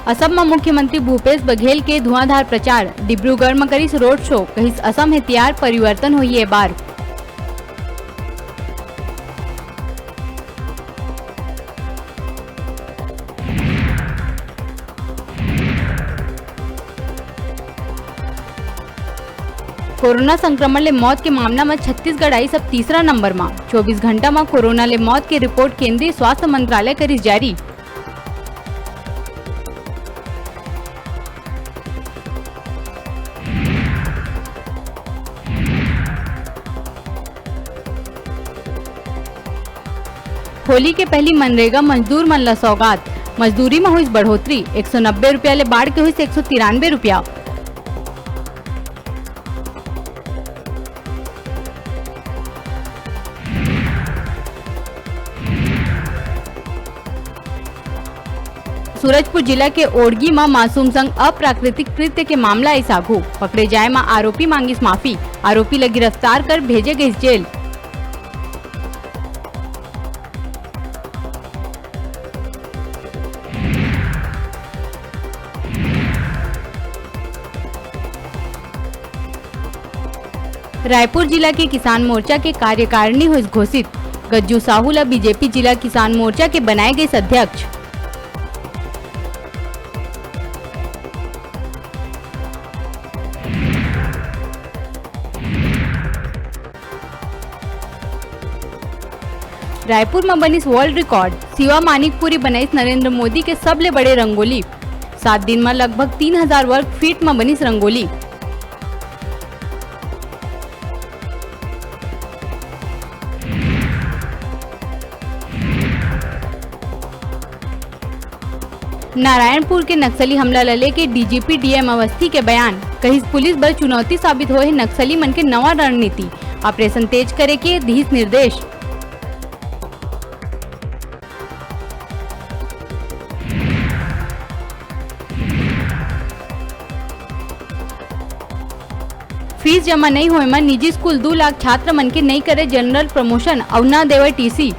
असम में मुख्यमंत्री भूपेश बघेल के धुआंधार प्रचार। डिब्रूगढ़ में करीस रोड शो, कहीस असम है तैयार, परिवर्तन हुई है बार। कोरोना संक्रमण ले मौत के मामला में छत्तीसगढ़ आई सब तीसरा नंबर में। 24 घंटा में कोरोना ले मौत की रिपोर्ट केंद्रीय स्वास्थ्य मंत्रालय करी जारी। होली के पहली मनरेगा मजदूर मन ला सौगात। मजदूरी में हुई बढ़ोतरी, 190 रुपया ले बाढ़ के हुई 193 रुपया। सूरजपुर जिला के ओडगी में मासूम संग अप्राकृतिक कृत्य के मामला आई सागू। पकड़े जाए में आरोपी मांगिस माफी, आरोपी ला गिरफ्तार कर भेजे गए जेल। रायपुर जिला के किसान मोर्चा के कार्यकारिणी हुई घोषित। गज्जू साहू ला बीजेपी जिला किसान मोर्चा के बनाए गए अध्यक्ष। रायपुर में बनी वर्ल्ड रिकॉर्ड। शिवा मानिकपुरी बनाई नरेंद्र मोदी के सबले बड़े रंगोली। 7 दिन में लगभग 3000 वर्ग फीट में बनी रंगोली। नारायणपुर के नक्सली हमला लले के डीजीपी डीएम अवस्थी के बयान। कहीं पुलिस बल चुनौती साबित हुए नक्सली मन के नवा रणनीति, ऑपरेशन तेज करे के दिस निर्देश। फीस जमा नहीं होए में निजी स्कूल 2 लाख छात्र मन के नहीं करे जनरल प्रमोशन, और न देवे टीसी।